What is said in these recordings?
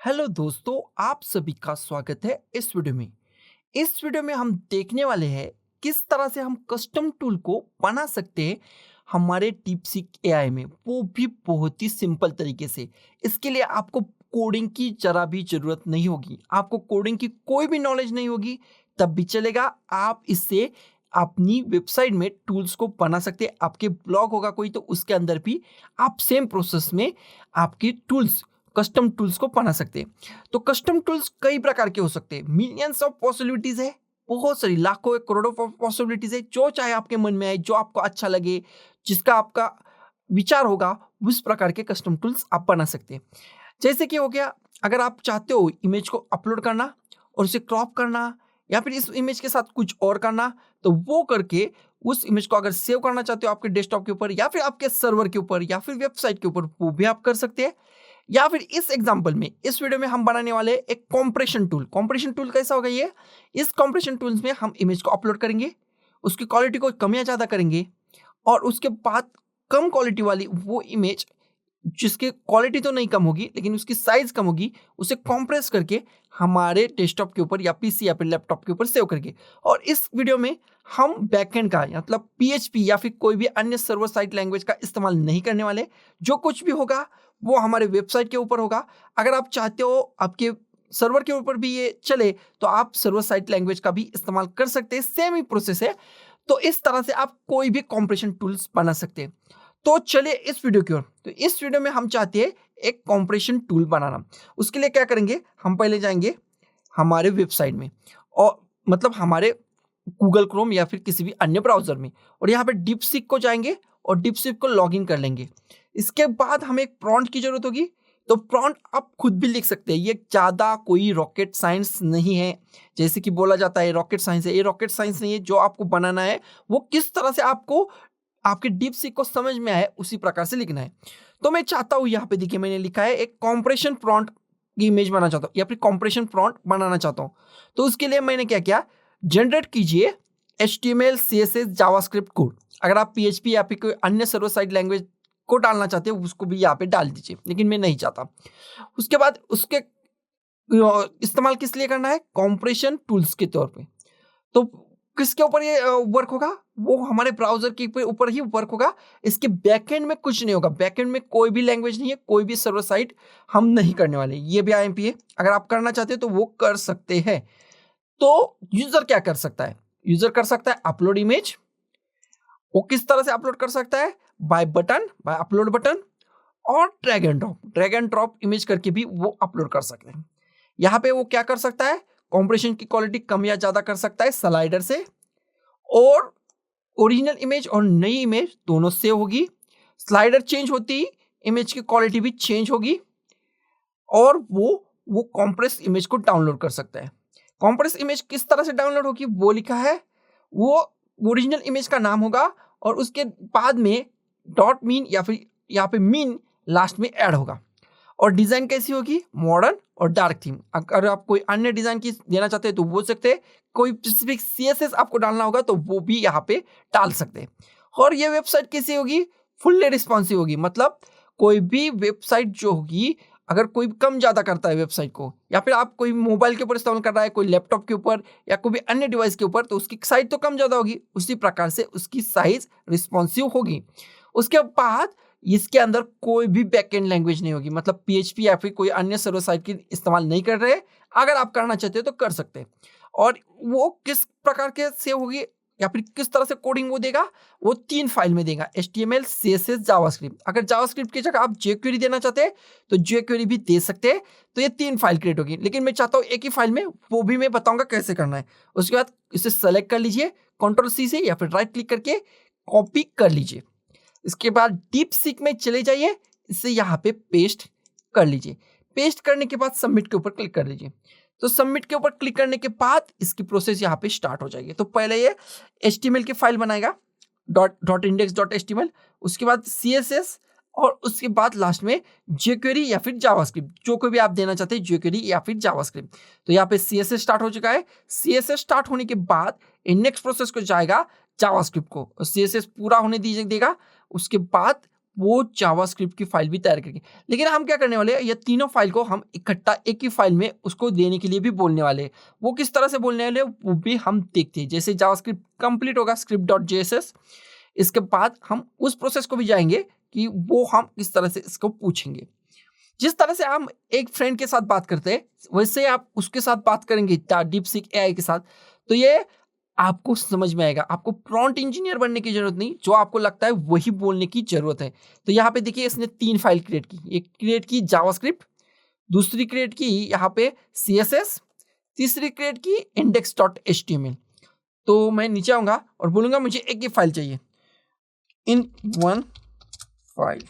Hello दोस्तों, आप सभी का स्वागत है इस वीडियो में। इस वीडियो में हम देखने वाले हैं किस तरह से हम कस्टम टूल को बना सकते हैं हमारे डीपसीक एआई में, वो भी बहुत ही सिंपल तरीके से। इसके लिए आपको कोडिंग की जरा भी जरूरत नहीं होगी, आपको कोडिंग की कोई भी नॉलेज नहीं होगी तब भी चलेगा। आप इससे अपनी वेबसाइट में टूल्स को बना सकते हैं। आपके ब्लॉग होगा कोई तो उसके अंदर भी आप सेम प्रोसेस में आपकी टूल्स कस्टम टूल्स को बना सकते हैं। तो कस्टम टूल्स कई प्रकार के हो सकते हैं, मिलियंस ऑफ पॉसिबिलिटीज है, बहुत सारी लाखों करोड़ों पॉसिबिलिटीज है। जो चाहे आपके मन में आए, जो आपको अच्छा लगे, जिसका आपका विचार होगा, उस प्रकार के कस्टम टूल्स आप बना सकते हैं। जैसे कि हो गया, अगर आप चाहते हो इमेज को अपलोड करना और उसे क्रॉप करना या फिर इस इमेज के साथ कुछ और करना, तो वो करके उस इमेज को अगर सेव करना चाहते हो आपके डेस्कटॉप के ऊपर या फिर आपके सर्वर के ऊपर या फिर वेबसाइट के ऊपर, वो भी आप कर सकते हैं। या फिर इस एग्जांपल में, इस वीडियो में हम बनाने वाले हैं एक कॉम्प्रेशन टूल। कॉम्प्रेशन टूल कैसा होगा ये? इस कॉम्प्रेशन टूल्स में हम इमेज को अपलोड करेंगे, उसकी क्वालिटी को कम या ज्यादा करेंगे और उसके बाद कम क्वालिटी वाली वो इमेज, जिसकी क्वालिटी तो नहीं कम होगी लेकिन उसकी साइज कम होगी, उसे कंप्रेस करके हमारे डेस्कटॉप के ऊपर या पीसी या फिर लैपटॉप के ऊपर सेव करके। और इस वीडियो में हम बैकएंड का मतलब पीएचपी या फिर कोई भी अन्य सर्वर साइड लैंग्वेज का इस्तेमाल नहीं करने वाले। जो कुछ भी होगा वो हमारे वेबसाइट के ऊपर होगा। अगर आप चाहते हो आपके सर्वर के ऊपर भी ये चले तो आप सर्वर साइड लैंग्वेज का भी इस्तेमाल कर सकते हैं, सेम ही प्रोसेस है। तो इस तरह से आप कोई भी कॉम्प्रेशन टूल्स बना सकते हैं। तो चलिए इस वीडियो की ओर। तो इस वीडियो में हम चाहते हैं एक कॉम्प्रेशन टूल बनाना। उसके लिए क्या करेंगे, हम पहले जाएंगे हमारे वेबसाइट में और मतलब हमारे गूगल क्रोम या फिर किसी भी अन्य ब्राउजर में, और यहाँ पे डीपसीक को जाएंगे और डीपसीक को लॉगिन कर लेंगे। इसके बाद हमें एक प्रॉम्प्ट की जरूरत होगी। तो प्रॉम्प्ट आप खुद भी लिख सकते हैं, ये ज़्यादा कोई रॉकेट साइंस नहीं है। जैसे कि बोला जाता है रॉकेट साइंस है, ये रॉकेट साइंस नहीं है। जो आपको बनाना है वो किस तरह से आपको आपके डीप सीक को समझ में आए उसी प्रकार से लिखना है। तो मैं चाहता हूं, यहाँ पे देखिए मैंने लिखा है एक कॉम्प्रेशन प्रॉम्प्ट की इमेज बनाना चाहता हूँ या फिर कॉम्प्रेशन प्रॉम्प्ट बनाना चाहता हूँ। तो उसके लिए मैंने क्या किया, जनरेट कीजिए HTML CSS जावास्क्रिप्ट कोड। अगर आप PHP या फिर कोई अन्य सर्वर साइड लैंग्वेज को डालना चाहते हो उसको भी यहाँ पे डाल दीजिए, लेकिन मैं नहीं चाहता। उसके बाद उसके इस्तेमाल किस लिए करना है, कॉम्प्रेशन टूल्स के तौर पे। तो किसके ऊपर ये वर्क होगा, वो हमारे ब्राउजर के ऊपर ही वर्क होगा। इसके बैकएंड में कुछ नहीं होगा, बैकएंड में कोई भी लैंग्वेज नहीं है, कोई भी सर्वर साइड हम नहीं करने वाले। ये भी IMP है, अगर आप करना चाहते हैं तो वो कर सकते हैं। तो यूजर क्या कर सकता है, यूजर कर सकता है अपलोड इमेज। वो किस तरह से अपलोड कर सकता है, by button, by upload button और ड्रैग एंड ड्रॉप इमेज करके भी वो अपलोड कर सकते हैं। यहाँ पे वो क्या कर सकता है, कॉम्प्रेशन की क्वालिटी कम या ज्यादा कर सकता है स्लाइडर से, और ओरिजिनल इमेज और नई इमेज दोनों सेव होगी। स्लाइडर चेंज होती ही इमेज की क्वालिटी भी चेंज होगी और वो कॉम्प्रेस इमेज को डाउनलोड कर सकता है। कॉम्प्रेस इमेज किस तरह से डाउनलोड होगी वो लिखा है, वो ओरिजिनल इमेज का नाम होगा और उसके बाद में डॉट मीन या फिर यहाँ पे मीन लास्ट में ऐड होगा। और डिजाइन कैसी होगी, मॉडर्न और डार्क थीम। अगर आप कोई अन्य डिजाइन की देना चाहते हैं तो बोल सकते हैं। कोई स्पेसिफिक CSS आपको डालना होगा तो वो भी यहाँ पे डाल सकते हैं। और ये वेबसाइट कैसी होगी, फुल्ली रिस्पॉन्सिव होगी। मतलब कोई भी वेबसाइट जो होगी, अगर कोई कम ज्यादा करता है वेबसाइट को, या फिर आप कोई मोबाइल के ऊपर इस्तेमाल कर रहा है, कोई लैपटॉप के ऊपर या कोई भी अन्य डिवाइस के ऊपर, तो उसकी साइज तो कम ज्यादा होगी, उसी प्रकार से उसकी साइज रिस्पॉन्सिव होगी। उसके बाद इसके अंदर कोई भी बैकएंड लैंग्वेज नहीं होगी, मतलब PHP या फिर कोई अन्य सर्वर साइड की इस्तेमाल नहीं कर रहे। अगर आप करना चाहते हो तो कर सकते हैं। और वो किस प्रकार के सेव होगी या फिर किस तरह से कोडिंग वो देगा, वो 3 फाइल में देगा, HTML CSS जावास्क्रिप्ट। अगर जावास्क्रिप्ट की जगह आप jQuery देना चाहते हैं तो jQuery भी दे सकते हैं। तो ये 3 फाइल क्रिएट होगी, लेकिन मैं चाहता हूँ एक ही फाइल में, वो भी मैं बताऊंगा कैसे करना है। उसके बाद इसे सेलेक्ट कर लीजिए Ctrl+C से या फिर राइट क्लिक करके कॉपी कर लीजिए। इसके बाद डीप सीक में चले जाइए, इसे यहाँ पे पेस्ट कर लीजिए। पेस्ट करने के बाद सबमिट के ऊपर क्लिक कर लीजिए। तो सबमिट के ऊपर क्लिक करने के बाद इसकी प्रोसेस यहाँ पे स्टार्ट हो जाएगी। तो पहले ये HTML की फाइल बनाएगा, .index.html, उसके बाद CSS और उसके बाद लास्ट में jQuery या फिर जावास्क्रिप्ट, जो कोई भी आप देना चाहते हैं, jQuery या फिर जावास्क्रिप्ट। तो यहाँ पे CSS स्टार्ट हो चुका है। CSS स्टार्ट होने के बाद नेक्स्ट प्रोसेस को जाएगा जावास्क्रिप्ट को, CSS पूरा होने दीजिए देगा। उसके बाद वो जावास्क्रिप्ट की फाइल भी तैयार करके। लेकिन हम क्या करने वाले हैं, ये तीनों फाइल को हम इकट्ठा एक ही फाइल में उसको देने के लिए भी बोलने वाले हैं। वो किस तरह से बोलने वाले हैं वो भी हम देखते हैं। जैसे जावास्क्रिप्ट कंप्लीट होगा script.js, इसके बाद हम उस प्रोसेस को भी जाएंगे कि वो हम किस तरह से इसको पूछेंगे। जिस तरह से हम एक फ्रेंड के साथ बात करते हैं वैसे आप उसके साथ बात करेंगे डीपसीक एआई के साथ, तो ये आपको समझ में आएगा। आपको प्रॉम्प्ट इंजीनियर बनने की जरूरत नहीं, जो आपको लगता है वही बोलने की जरूरत है। तो यहाँ पे देखिए इसने 3 फाइल क्रिएट की। एक क्रिएट की जावास्क्रिप्ट, दूसरी क्रिएट की यहाँ पे CSS, तीसरी क्रिएट की index.html। तो मैं नीचे आऊंगा और बोलूंगा मुझे एक ही फाइल चाहिए, इन वन फाइल।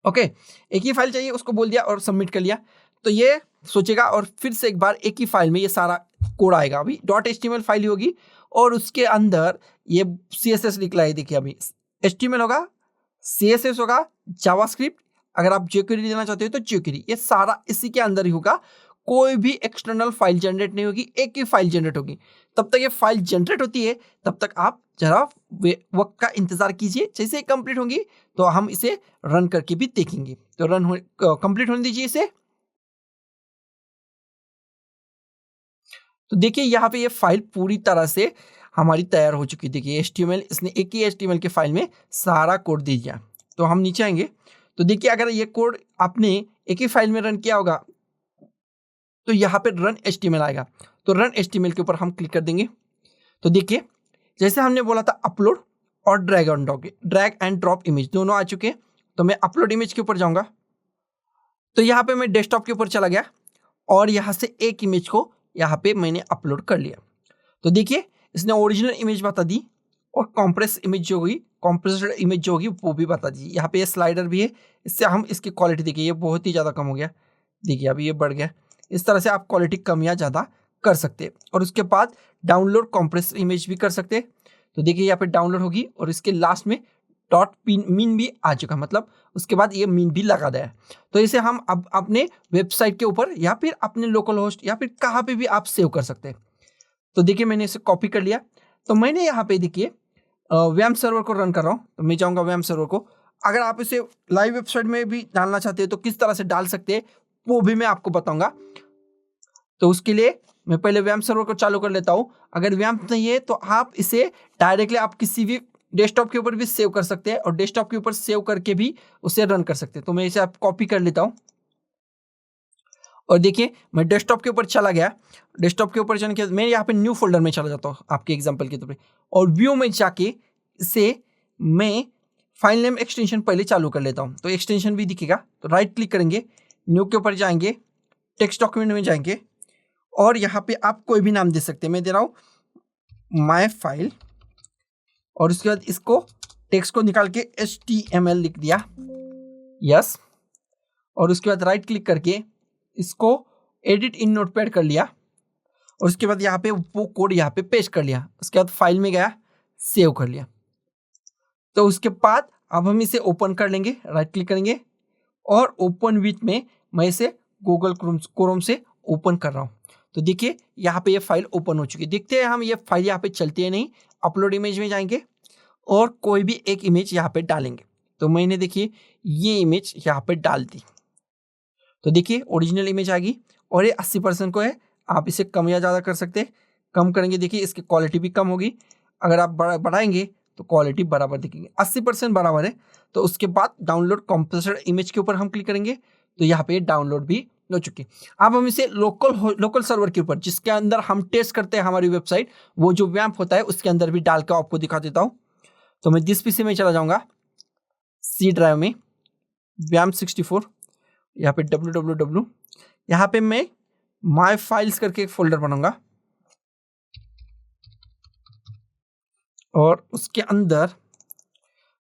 ओके, एक ही फाइल चाहिए, उसको बोल दिया और सबमिट कर लिया। तो ये सोचेगा और फिर से एक बार एक ही फाइल में ये सारा कोड आएगा। अभी .html फाइल ही होगी और उसके अंदर ये CSS निकला है। देखिए अभी HTML होगा, CSS होगा, जावास्क्रिप्ट, अगर आप jQuery देना चाहते हो तो jQuery, ये सारा इसी के अंदर ही होगा। कोई भी एक्सटर्नल फाइल जनरेट नहीं होगी, एक ही फाइल जनरेट होगी। तब तक ये फाइल जनरेट होती है, तब तक आप जरा वक्त का इंतजार कीजिए। जैसे ही कंप्लीट होंगी तो हम इसे रन करके भी देखेंगे। तो रन कंप्लीट होने दीजिए इसे। तो देखिए यहाँ पे ये फाइल पूरी तरह से हमारी तैयार हो चुकी है। देखिए HTML, इसने एक ही HTML के फाइल में सारा कोड दे दिया। तो हम नीचे आएंगे तो देखिए अगर ये कोड आपने एक ही फाइल में रन किया होगा तो यहाँ पे रन HTML आएगा। तो रन HTML के ऊपर हम क्लिक कर देंगे। तो देखिए जैसे हमने बोला था अपलोड और ड्रैग एंड ड्रॉप इमेज दोनों आ चुके हैं। तो मैं अपलोड इमेज के ऊपर जाऊंगा तो यहाँ पे मैं डेस्कटॉप के ऊपर चला गया और यहाँ से एक इमेज को यहाँ पे मैंने अपलोड कर लिया। तो देखिए इसने ओरिजिनल इमेज बता दी और कॉम्प्रेस इमेज जो होगी, कॉम्प्रेस्ड इमेज जो होगी वो भी बता दी। यहाँ पे ये स्लाइडर भी है, इससे हम इसकी क्वालिटी देखिए ये बहुत ही ज़्यादा कम हो गया। देखिए अभी ये बढ़ गया। इस तरह से आप क्वालिटी कम या ज़्यादा कर सकते हैं। और उसके बाद डाउनलोड कॉम्प्रेस इमेज भी कर सकते हैं। तो देखिए यहाँ पे डाउनलोड होगी और इसके लास्ट में डॉट मीन भी आ चुका, मतलब उसके बाद ये मीन भी लगा दिया है। तो इसे हम अब अपने वेबसाइट के ऊपर या फिर अपने लोकल होस्ट या फिर कहाँ पे भी आप सेव कर सकते हैं। तो देखिए मैंने इसे कॉपी कर लिया। तो मैंने यहाँ पे देखिए वैम सर्वर को रन कर रहा हूँ। तो मैं जाऊँगा वैम सर्वर को। अगर आप इसे लाइव वेबसाइट में भी डालना चाहते हैं तो किस तरह से डाल सकते हैं वो भी मैं आपको बताऊँगा। तो उसके लिए मैं पहले वैम सर्वर को चालू कर लेता हूँ। अगर वैम नहीं है तो आप इसे डायरेक्टली आप किसी भी डेस्कटॉप के ऊपर भी सेव कर सकते हैं और डेस्कटॉप के ऊपर सेव करके भी उसे रन कर सकते हैं। तो मैं इसे आप कॉपी कर लेता हूँ और देखिए मैं डेस्कटॉप के ऊपर चला गया। डेस्कटॉप के ऊपर जाने के बाद मैं यहाँ पे न्यू फोल्डर में चला जाता हूँ आपके एग्जांपल के तौर पे, और व्यू में जाके इसे मैं फाइल नेम एक्सटेंशन पहले चालू कर लेता हूँ। तो एक्सटेंशन भी दिखेगा। तो राइट क्लिक करेंगे, न्यू के ऊपर जाएंगे, टेक्स्ट डॉक्यूमेंट में जाएंगे और यहाँ पे आप कोई भी नाम दे सकते हैं। मैं दे रहा हूँ माई फाइल और उसके बाद इसको टेक्स्ट को निकाल के HTML लिख दिया, यस। और उसके बाद राइट क्लिक करके इसको एडिट इन नोटपैड कर लिया और उसके बाद यहाँ पे वो कोड यहाँ पे पेस्ट कर लिया। उसके बाद फाइल में गया, सेव कर लिया। तो उसके बाद अब हम इसे ओपन कर लेंगे, राइट क्लिक करेंगे और ओपन विथ में मैं इसे गूगल क्रोम से ओपन कर रहा हूँ। तो देखिए यहाँ पे ये फाइल ओपन हो चुकी है। देखते हैं हम ये फाइल यहाँ पे चलती है नहीं। अपलोड इमेज में जाएंगे और कोई भी एक इमेज यहाँ पे डालेंगे। तो मैंने देखिए ये इमेज यहाँ पे डाल दी। तो देखिए ओरिजिनल इमेज आ गई और ये 80% को है। आप इसे कम या ज़्यादा कर सकते हैं। कम करेंगे देखिए इसकी क्वालिटी भी कम होगी। अगर आप बढ़ाएंगे तो क्वालिटी बराबर दिखेगी। 80% बराबर है। तो उसके बाद डाउनलोड कॉम्प्रेस्ड इमेज के ऊपर हम क्लिक करेंगे तो यहाँ पे डाउनलोड भी हो चुकी है। अब हम इसे लोकल सर्वर के ऊपर जिसके अंदर हम टेस्ट करते हैं हमारी वेबसाइट, वो जो वैम्प होता है उसके अंदर भी डाल कर आपको दिखा देता हूँ। तो मैं दिस पीसी में चला जाऊँगा, C ड्राइव में वैम्प 64, यहाँ पे www, यहाँ पे मैं माई फाइल्स करके एक फोल्डर बनाऊंगा और उसके अंदर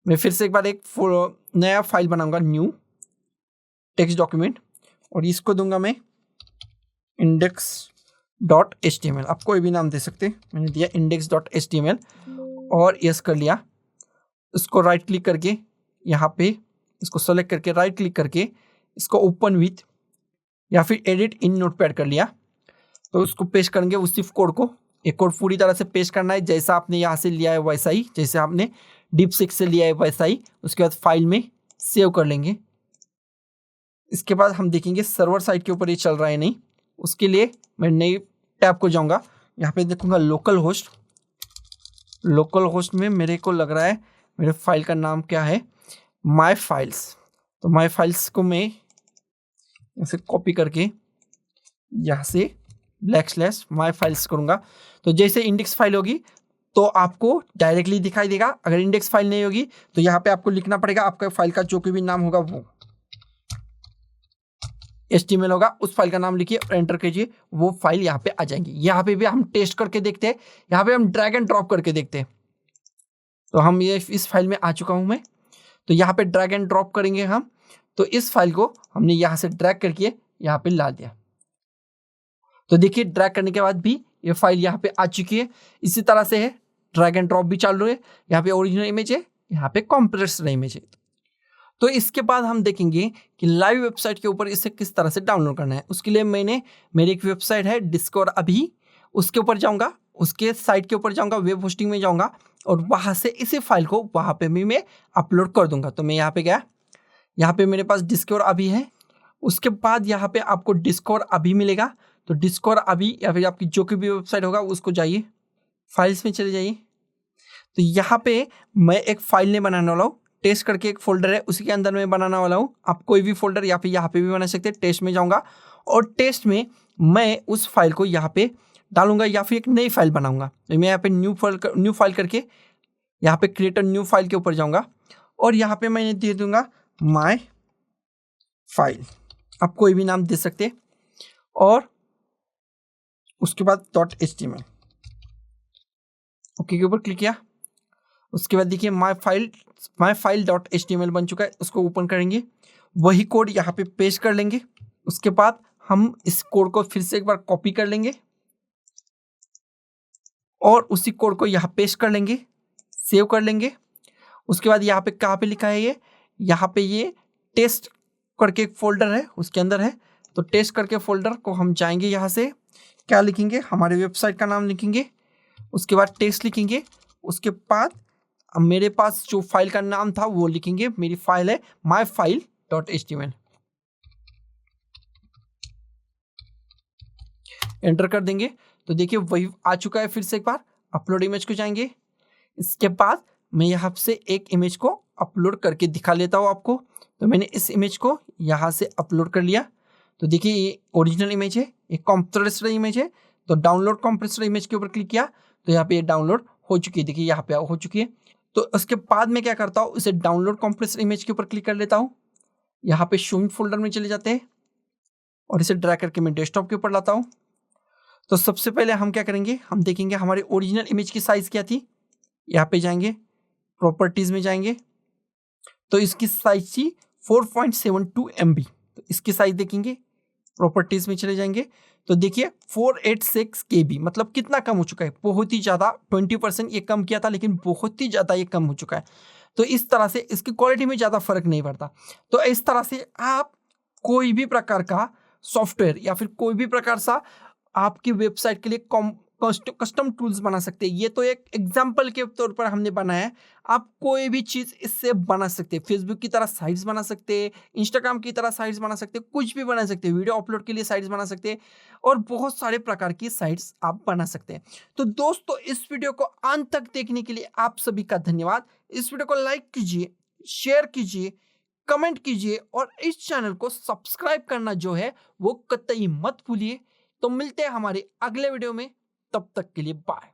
मैं फिर से एक बार एक नया फाइल बनाऊंगा, न्यू टेक्स्ट डॉक्यूमेंट, और इसको दूंगा मैं index.html। आप कोई भी नाम दे सकते, मैंने दिया index.html और यस कर लिया। इसको राइट क्लिक करके यहाँ पे इसको सेलेक्ट करके राइट क्लिक करके इसको ओपन विथ या फिर एडिट इन नोटपैड कर लिया। तो उसको पेस्ट करेंगे उसी कोड को। एक कोड पूरी तरह से पेस्ट करना है जैसा आपने यहाँ से लिया है वैसा ही, जैसे आपने DeepSeek से लिया है वैसा ही। उसके बाद फाइल में सेव कर लेंगे। इसके बाद हम देखेंगे सर्वर साइड के ऊपर ये चल रहा है नहीं। उसके लिए मैं नई टैब को जाऊंगा, यहाँ पे देखूंगा लोकल होस्ट। लोकल होस्ट में मेरे को लग रहा है मेरे फाइल का नाम क्या है, माई फाइल्स। तो माई फाइल्स को मैं इसे कॉपी करके यहाँ से / माई फाइल्स करूँगा। तो जैसे इंडेक्स फाइल होगी तो आपको डायरेक्टली दिखाई देगा। अगर इंडेक्स फाइल नहीं होगी तो यहाँ पे आपको लिखना पड़ेगा, आपका फाइल का जो भी नाम होगा वो HTML होगा, उस फाइल का नाम लिखिए और एंटर कीजिए, वो फाइल यहाँ पे आ जाएंगी। यहाँ पे भी हम टेस्ट करके देखते हैं, यहाँ पे हम ड्रैग एंड ड्रॉप करके देखते हैं। तो हम ये इस फाइल में आ चुका हूँ मैं, तो यहाँ पे ड्रैग एंड ड्रॉप करेंगे हम। तो इस फाइल को हमने यहाँ से ड्रैग करके यहाँ पे ला दिया। तो देखिए ड्रैग करने के बाद भी ये फाइल यहाँ पे आ चुकी है। इसी तरह से है, ड्रैग एंड ड्रॉप भी चालू है। यहाँ पे ओरिजिनल इमेज है, यहाँ पे कंप्रेस्ड इमेज है। तो इसके बाद हम देखेंगे कि लाइव वेबसाइट के ऊपर इसे किस तरह से डाउनलोड करना है। उसके लिए मेरी एक वेबसाइट है डिस्कवर अभी, उसके ऊपर जाऊँगा, उसके साइट के ऊपर जाऊँगा, वेब होस्टिंग में जाऊँगा और वहाँ से इसी फाइल को वहाँ पे भी मैं अपलोड कर दूंगा। तो मैं यहाँ पे गया, यहाँ पे मेरे पास डिस्कवर अभी है। उसके बाद यहाँ पे आपको डिस्कवर अभी मिलेगा। तो डिस्कवर अभी या फिर आपकी जो भी वेबसाइट होगा उसको जाइए, फाइल्स में चले जाइए। तो यहाँ पे मैं एक फाइल नहीं बनाने वाला हूँ, टेस्ट करके एक फोल्डर है उसी के अंदर मैं बनाने वाला हूँ। आप कोई भी फोल्डर या फिर यहाँ पे भी बना सकते हैं। टेस्ट में जाऊँगा और टेस्ट में मैं उस फाइल को यहाँ पे डालूंगा या फिर एक नई फाइल बनाऊंगा। तो मैं यहाँ पे न्यू फाइल करके यहाँ पे क्रिएट न्यू फाइल के ऊपर जाऊँगा और यहाँ पे मैंने दे दूंगा माई फाइल। आप कोई भी नाम दे सकते हैं और उसके बाद .html ओके के ऊपर क्लिक किया। उसके बाद देखिए माई फाइल .html बन चुका है। उसको ओपन करेंगे, वही कोड यहाँ पे पेस्ट कर लेंगे। उसके बाद हम इस कोड को फिर से एक बार कॉपी कर लेंगे और उसी कोड को यहाँ पेस्ट कर लेंगे, सेव कर लेंगे। उसके बाद यहाँ पे कहाँ पे लिखा है ये, यहाँ पे ये टेस्ट करके एक फोल्डर है उसके अंदर है। तो टेस्ट करके फोल्डर को हम जाएंगे, यहाँ से क्या लिखेंगे, हमारे वेबसाइट का नाम लिखेंगे। उसके बाद टेस्ट लिखेंगे। उसके बाद अब मेरे पास जो फाइल का नाम था वो लिखेंगे। मेरी फाइल है myfile.html। एंटर कर देंगे तो देखिए वही आ चुका है। फिर से एक बार अपलोड इमेज को जाएंगे। इसके बाद मैं यहाँ से एक इमेज को अपलोड करके दिखा लेता हूँ आपको। तो मैंने इस इमेज को यहाँ से अपलोड कर लिया। तो देखिए ये ओरिजिनल इमेज है, ये कंप्रेस्ड इमेज है। तो डाउनलोड कंप्रेस्ड इमेज के ऊपर क्लिक किया तो यहाँ पे ये डाउनलोड हो चुकी है। देखिए यहाँ पे हो चुकी है। तो उसके बाद मैं क्या करता हूँ, इसे डाउनलोड कंप्रेस्ड इमेज के ऊपर क्लिक कर लेता हूँ। यहाँ पे शोइंग फोल्डर में चले जाते हैं और इसे ड्रैग करके मैं डेस्कटॉप के ऊपर लाता हूँ। तो सबसे पहले हम क्या करेंगे, हम देखेंगे हमारे ओरिजिनल इमेज की साइज क्या थी। यहाँ पे जाएंगे, प्रॉपर्टीज में जाएंगे तो इसकी साइज थी 4.72 MB। तो इसकी साइज देखेंगे, प्रॉपर्टीज में चले जाएंगे तो देखिए 486 KB, मतलब कितना कम हो चुका है, बहुत ही ज़्यादा। 20% ये कम किया था लेकिन बहुत ही ज़्यादा ये कम हो चुका है। तो इस तरह से इसकी क्वालिटी में ज़्यादा फर्क नहीं पड़ता। तो इस तरह से आप कोई भी प्रकार का सॉफ्टवेयर या फिर कोई भी प्रकार सा आपकी वेबसाइट के लिए कस्टम टूल्स बना सकते हैं। ये तो एक एग्जांपल के तौर पर हमने बनाया है। आप कोई भी चीज़ इससे बना सकते हैं। फेसबुक की तरह साइट्स बना सकते हैं, इंस्टाग्राम की तरह साइट्स बना सकते हैं, कुछ भी बना सकते हैं। वीडियो अपलोड के लिए साइट्स बना सकते हैं और बहुत सारे प्रकार की साइट्स आप बना सकते हैं। तो दोस्तों इस वीडियो को अंत तक देखने के लिए आप सभी का धन्यवाद। इस वीडियो को लाइक कीजिए, शेयर कीजिए, कमेंट कीजिए और इस चैनल को सब्सक्राइब करना जो है वो कतई मत भूलिए। तो मिलते हैं हमारे अगले वीडियो में, तब तक के लिए बाय।